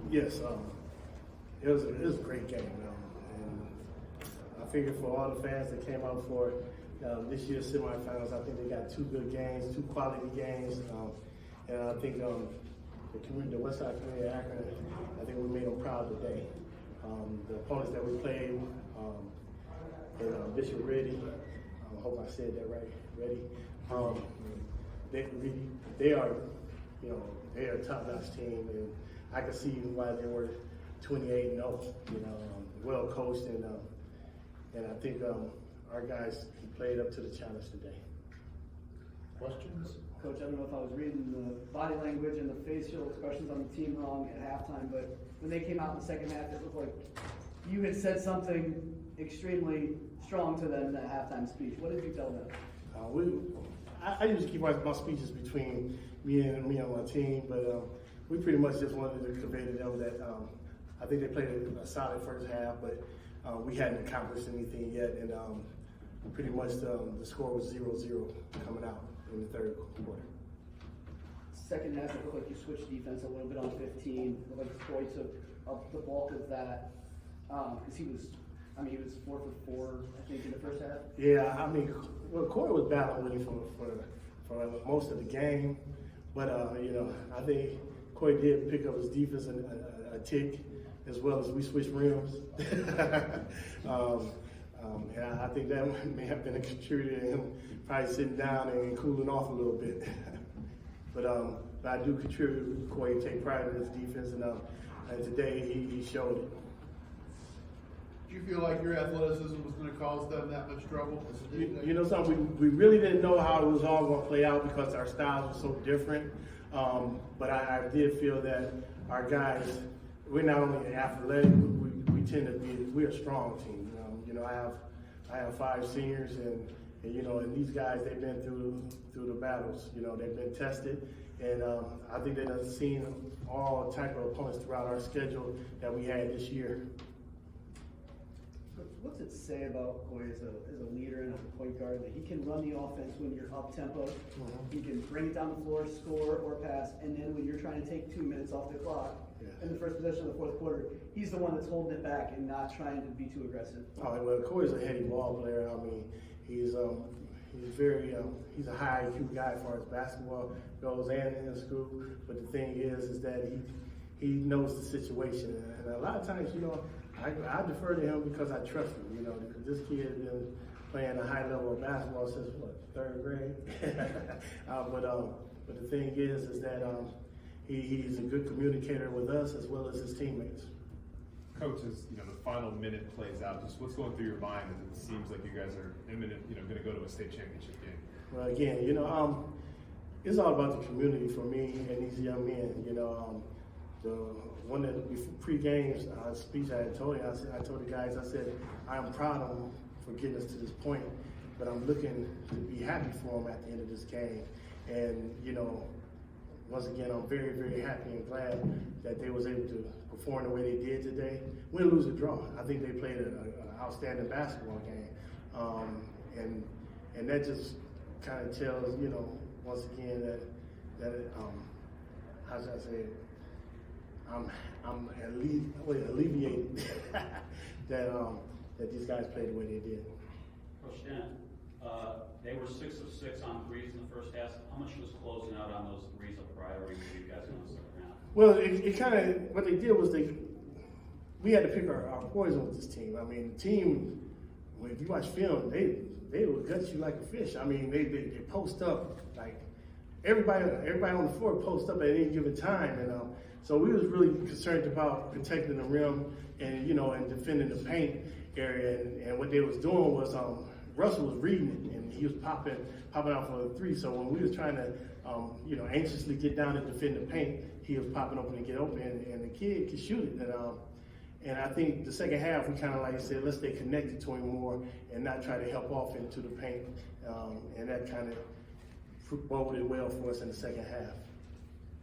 Yes, it was a great game, and I figure for all the fans that came out for this year's semifinals, I think they got two good games, two quality games, and I think the West Side community of Akron, I think we made them proud today. The opponents that we played, Bishop Reddy, I hope I said that right, Reddy. They are, they are a top-notch team, and I can see why they were 28-0. Well coached, and I think our guys played up to the challenge today. Questions? Coach, I don't know if I was reading the body language and the facial expressions on the team wrong at halftime, but when they came out in the second half, it looked like you had said something extremely strong to them in that halftime speech. What did you tell them? I usually keep my speeches between me and my team, but we pretty much just wanted to convey to them that I think they played a solid first half, but we hadn't accomplished anything yet, and pretty much the score was 0-0 coming out in the third quarter. Second half, it looked like you switched defense a little bit on 15. It looked like Khoi took up the bulk of that because he was 4 for 4, I think, in the first half. Yeah, Khoi was battling with him for most of the game, but I think Khoi did pick up his defense a tick, as well as we switched rims. And I think that may have been a contributor to him probably sitting down and cooling off a little bit. But I do contribute Khoi, take pride in his defense, and today he showed it. Do you feel like your athleticism was going to cause them that much trouble? You know something, we really didn't know how it was all going to play out because our styles were so different. But I did feel that our guys, we're not only athletic, we tend to be, we're a strong team. I have 5 seniors, and these guys, they've been through the battles. They've been tested, and I think they've seen all type of opponents throughout our schedule that we had this year. What's it say about Khoi as a leader and as a point guard that he can run the offense when you're up tempo, he can bring it down the floor, score or pass, and then when you're trying to take 2 minutes off the clock in the first possession of the fourth quarter, he's the one that's holding it back and not trying to be too aggressive. Oh, well, Khoi's a heady ball player. He's he's a high IQ guy as far as basketball goes and in school. But the thing is that he knows the situation, and a lot of times, I defer to him because I trust him. Because this kid has been playing a high level of basketball since what, 3rd grade. But the thing is that he's a good communicator with us as well as his teammates. Coach, as the final minute plays out, just what's going through your mind as it seems like you guys are imminent, going to go to a state championship game? Well, again, it's all about the community for me and these young men. The one that pre-game speech I told the guys, I said, I'm proud of them for getting us to this point, but I'm looking to be happy for them at the end of this game. And once again, I'm very, very happy and glad that they was able to perform the way they did today. Win, lose, or draw. I think they played an outstanding basketball game, and that just kind of tells once again that how should I say it? I'm alleviated that these guys played the way they did. Coach Dent, they were 6 of 6 on threes in the first half. How much was closing out on those threes a priority for you guys in the second half? Well, it kind of, what they did was we had to pick our poison with this team. The team, if you watch film, they will gut you like a fish. They post up, like everybody on the floor post up at any given time, and so we was really concerned about protecting the rim and and defending the paint area. And what they was doing was Russell was reading it, and he was popping out for the 3. So when we was trying to anxiously get down and defend the paint, he was popping open and get open, and the kid could shoot it. And I think the second half we kind of like said, let's stay connected to him more and not try to help off into the paint, and that kind of boded well for us in the second half.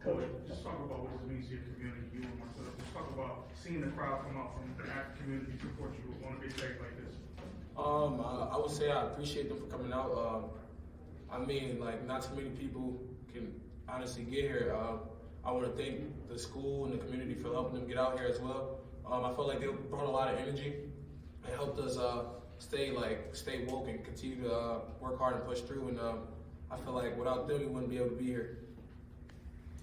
Coach, just talk about what this means to your community, you and myself. Just talk about seeing the crowd come out from the Akron community to support you on a big day like this. I would say I appreciate them for coming out. Not too many people can honestly get here. I want to thank the school and the community for helping them get out here as well. I felt like they brought a lot of energy and helped us stay woke and continue to work hard and push through. And I feel like without them, we wouldn't be able to be here.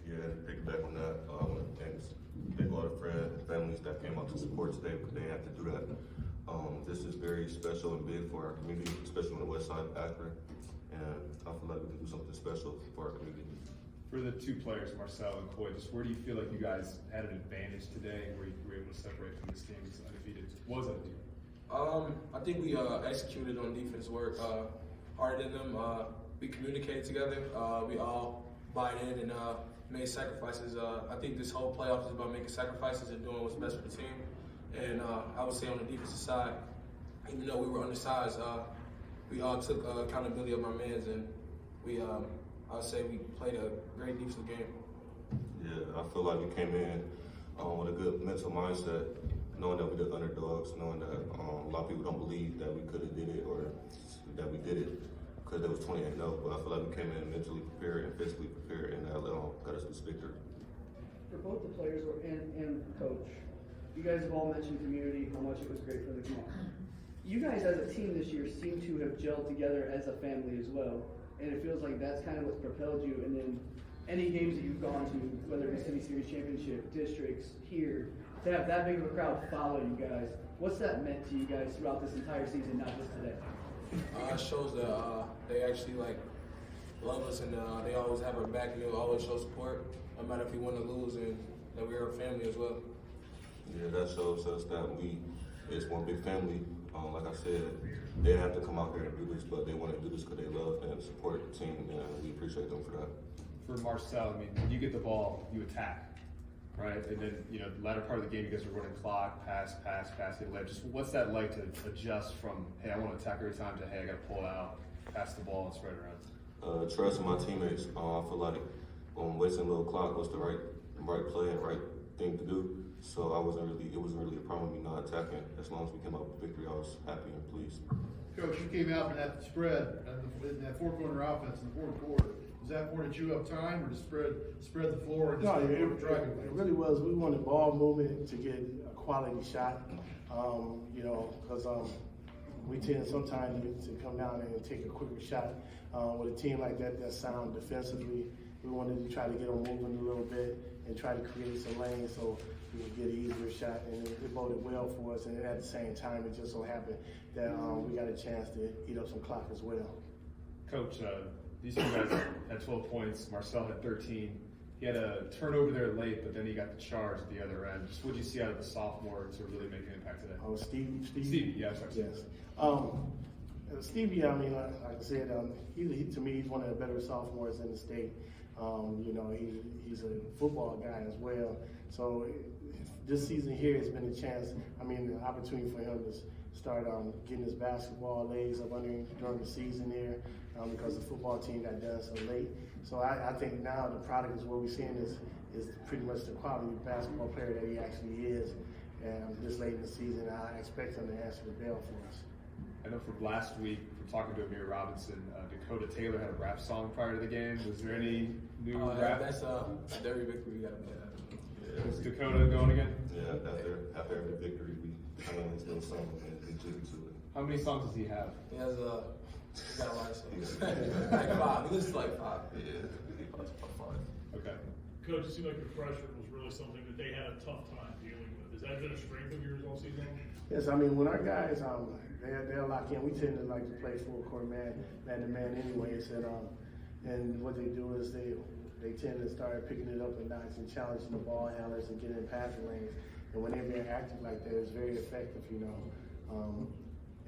Yeah, to piggyback on that, I want to thank all the friends and families that came out to support today because they had to do that. This is very special and big for our community, especially on the west side of Akron. And I feel like we can do something special for our community. For the two players, Marcel and Khoi, just where do you feel like you guys had an advantage today, where you were able to separate from this team that's undefeated? Was undefeated? I think we executed on defense work harder than them. We communicated together. We all bought in and made sacrifices. I think this whole playoff is about making sacrifices and doing what's best for the team. And I would say on the defensive side, even though we were undersized, we all took accountability of our mans, and I would say we played a great defensive game. Yeah, I feel like we came in with a good mental mindset, knowing that we're the underdogs, knowing that a lot of people don't believe that we could have did it or that we did it because there was 28-0. But I feel like we came in mentally prepared and physically prepared, and that got us this victory. For both the players and coach, you guys have all mentioned community, how much it was great for the community. You guys as a team this year seem to have gelled together as a family as well. And it feels like that's kind of what's propelled you. And then any games that you've gone to, whether it be City Series Championship, districts, here, to have that big of a crowd follow you guys, what's that meant to you guys throughout this entire season, not just today? It shows that they actually love us, and they always have our back, and they'll always show support, no matter if we win or lose, and that we're a family as well. Yeah, that shows us that it's one big family. Like I said, they didn't have to come out here and do this, but they want to do this because they love and support the team, and we appreciate them for that. For Marcel, I mean, when you get the ball, you attack, right? And then, the latter part of the game, you guys are running clock, pass, get led. Just what's that like to adjust from, hey, I want to attack every time, to, hey, I got to pull it out, pass the ball, and spread it around? Trusting my teammates. I feel like wasting a little clock was the right play and right thing to do. So it wasn't really a problem with me not attacking. As long as we came out with victory, I was happy and pleased. Coach, you came out in that spread, in that four-corner offense in the fourth quarter. Was that more to chew up time or to spread the floor and just it really was. We wanted ball movement to get a quality shot, because we tend sometimes to come down and take a quicker shot. With a team like that's sound defensively, we wanted to try to get them moving a little bit and try to create some lanes so we could get an easier shot, and it boded well for us. And at the same time, it just so happened that we got a chance to eat up some clock as well. Coach, these two guys had 12 points. Marcel had 13. He had a turnover there late, but then he got the charge at the other end. Just what did you see out of the sophomore to really make an impact today? Oh, Stevie, yeah, sorry. Yes. Stevie, I mean, like I said, he to me, he's one of the better sophomores in the state. He's a football guy as well. So this season here has been a chance, an opportunity for him to start getting his basketball legs up under him during the season here, because the football team got done so late. So I think now the product is what we're seeing is pretty much the quality of basketball player that he actually is. And this late in the season, I expect him to answer the bell for us. I know from last week, from talking to Amir Robinson, Dakota Taylor had a rap song prior to the game. Was there any new rap? That's every victory we got to play that. Yeah. Was Dakota going again? Yeah, after every victory, we his little song and jig to it. How many songs does he have? He has he got a lot of songs. Like 5. He listens to like 5. Yeah, about 5. Okay. Coach, it seemed like the pressure was really something that they had a tough time dealing with. Has that been a strength of yours all season? Yes, when our guys, they're locked in. We tend to like to play full court man to man anyways. And what they do is they tend to start picking it up a notch and challenging the ball handlers and getting in passing lanes. And when they're being active like that, it's very effective,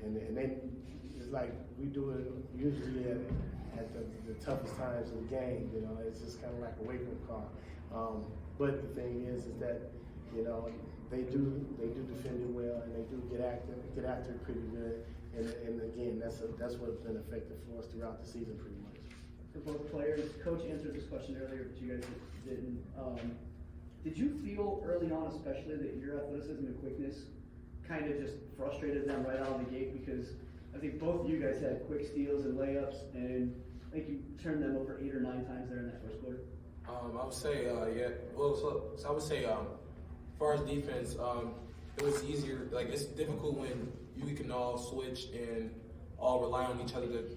And then it's like we do it usually at the toughest times of the game. It's just kind of like a wake-up call. But the thing is that they do defend it well, and they do get after it pretty good. And again, that's what's been effective for us throughout the season, pretty much. For both players, Coach answered this question earlier, but you guys didn't. Did you feel early on, especially, that your athleticism and quickness kind of just frustrated them right out of the gate? Because I think both of you guys had quick steals and layups, and I think you turned them over 8 or 9 times there in that first quarter. I would say, yeah. Well, so I would say, as far as defense, it was easier. Like, it's difficult when you can all switch and all rely on each other to,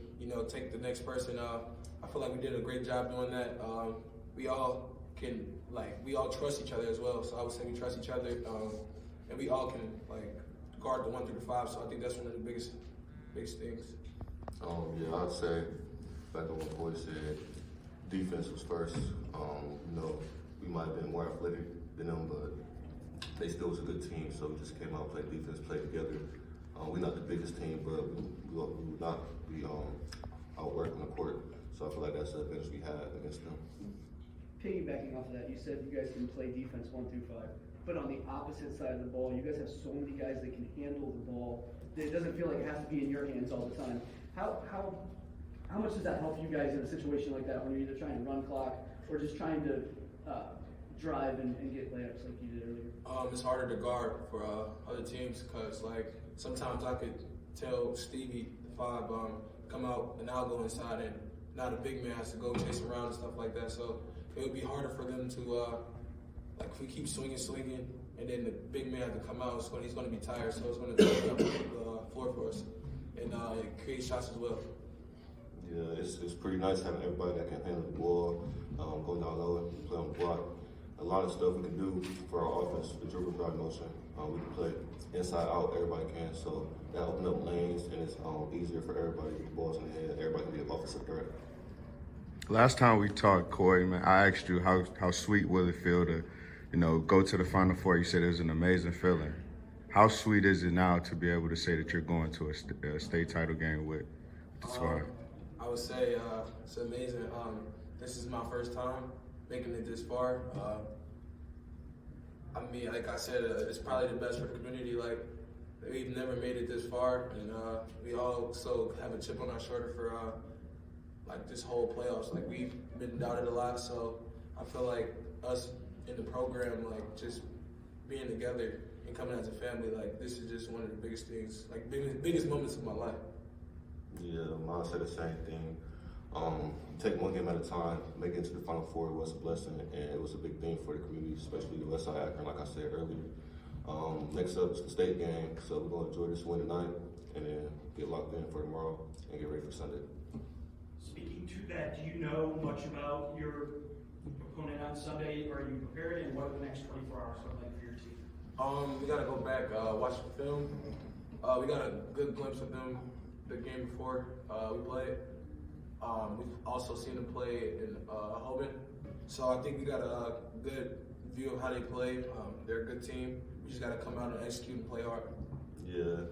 take the next person. I feel like we did a great job doing that. We all trust each other as well. So I would say we trust each other, and we all can guard the 1 through the 5. So I think that's one of the biggest things. Yeah, I'd say back on what Boy said, defense was first. We might have been more athletic than them, but they still was a good team. So we just came out, played defense, played together. We're not the biggest team, but we would not be outworked on the court. So I feel like that's the advantage we had against them. Piggybacking off of that, you said you guys can play defense 1 through 5, but on the opposite side of the ball, you guys have so many guys that can handle the ball that it doesn't feel like it has to be in your hands all the time. How much does that help you guys in a situation like that when you're either trying to run clock or just trying to drive and get layups like you did earlier? It's harder to guard for other teams because sometimes I could tell Stevie, the 5, come out and I'll go inside, and now the big man has to go chase around and stuff like that. So it would be harder for them to if we keep swinging, and then the big man has to come out, so he's going to be tired. So it's going to open up the floor for us and create shots as well. Yeah, it's pretty nice having everybody that can handle the ball, go down low, play on the block. A lot of stuff we can do for our offense, the dribble drive motion. We can play inside out, everybody can. So that opens up lanes, and it's easier for everybody to get the balls in the head. Everybody can be an offensive threat. Last time we talked, Khoi, man, I asked you how sweet will it feel to, go to the Final Four. You said it was an amazing feeling. How sweet is it now to be able to say that you're going to a state title game with the squad? I would say it's amazing. This is my first time making it this far. Like I said, it's probably the best for the community. We've never made it this far, and we also have a chip on our shoulder for this whole playoffs. We've been doubted a lot, so I feel like us in the program, just being together and coming as a family, this is just one of the biggest things, biggest moments of my life. Yeah, Mom said the same thing. Take one game at a time. Making it to the Final Four was a blessing, and it was a big thing for the community, especially the West Side Akron, like I said earlier. Next up is the state game, so we're going to enjoy this win tonight and then get locked in for tomorrow and get ready for Sunday. Speaking to that, do you know much about your opponent on Sunday? Are you prepared, and what are the next 24 hours look like for your team? We got to go back, watch the film. We got a good glimpse of them the game before we played. We've also seen them play in Hoban. So I think we got a good view of how they play. They're a good team. We just got to come out and execute and play hard. Yeah,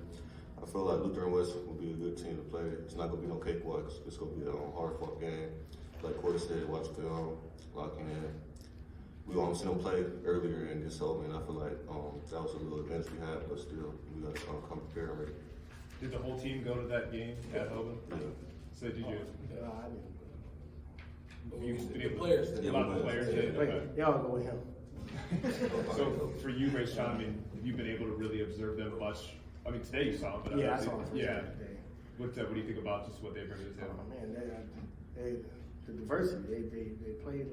I feel like Lutheran West will be a good team to play. It's not going to be no cakewalk. It's going to be a hard-fought game. Like Corey said, watch film, lock in. We seen them play earlier in this Hoban. I feel like that was a little advantage we had, but still, we got to come prepared already. Did the whole team go to that game at Hoban? Yeah. So did you? I didn't. The players. A lot of the players did. Okay. Y'all go with him. So for you, Rayshon, have you been able to really observe them much? Today you saw them, but Yeah, I saw them first yeah. day. What do you think about just what they bring to the table? Man, the diversity. They play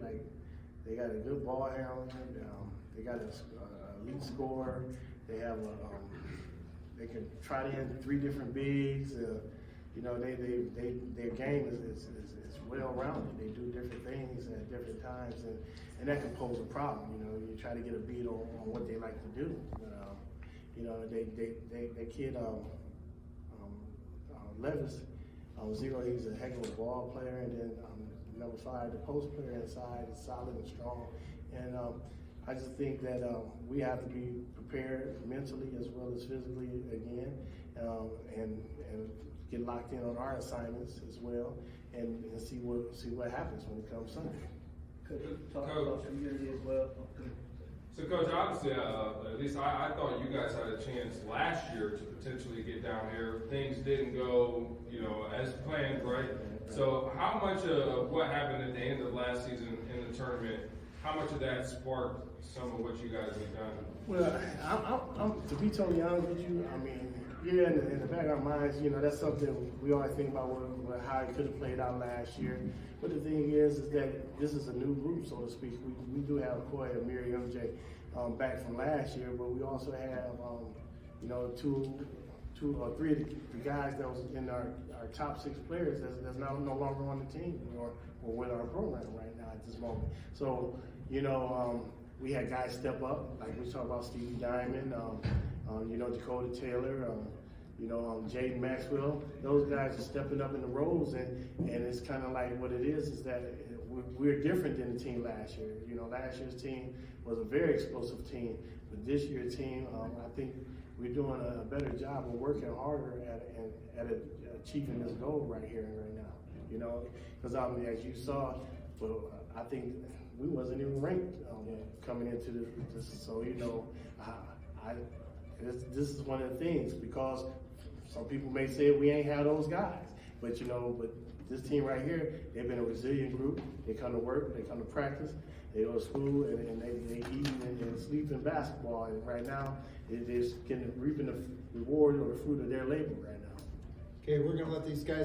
they got a good ball handler. They got an elite scorer. They have they can try to hit 3 different bigs. Their game is well rounded. They do different things at different times, and that can pose a problem. You try to get a beat on what they like to do. They kid Levis, 0, he's a heck of a ball player, and then number 5, the post player inside is solid and strong. And I just think that we have to be prepared mentally as well as physically again, and get locked in on our assignments as well, and see what happens when it comes Sunday. Could you talk about community as well? So, Coach, obviously, at least I thought you guys had a chance last year to potentially get down here. Things didn't go, as planned, right? So, how much of what happened at the end of last season in the tournament, how much of that sparked some of what you guys have done? Well, I'm to be totally honest with you, Yeah, in the back of our minds, you know, that's something we always think about how it could have played out last year. But the thing is that this is a new group, so to speak. We do have Khoi, Amiri, MJ back from last year, but we also have, you know, two or three of the guys that was in our top 6 players that's now no longer on the team or with our program right now at this moment. So, you know, we had guys step up, like we talked about Stevie Diamond, you know, Dakota Taylor, you know, Jaden Maxwell. Those guys are stepping up in the roles, and it's kind of like what it is that we're different than the team last year. You know, last year's team was a very explosive team, but this year's team, I think we're doing a better job of working harder at achieving this goal right here and right now. You know, because as you saw, well, I think we wasn't even ranked coming into this. So you know, this is one of the things, because some people may say we ain't had those guys, but you know, but this team right here, they've been a resilient group. They come to work, they come to practice, they go to school, and they eat and sleep in basketball. And right now, they're reaping the reward or the fruit of their labor right now. Okay, we're gonna let these guys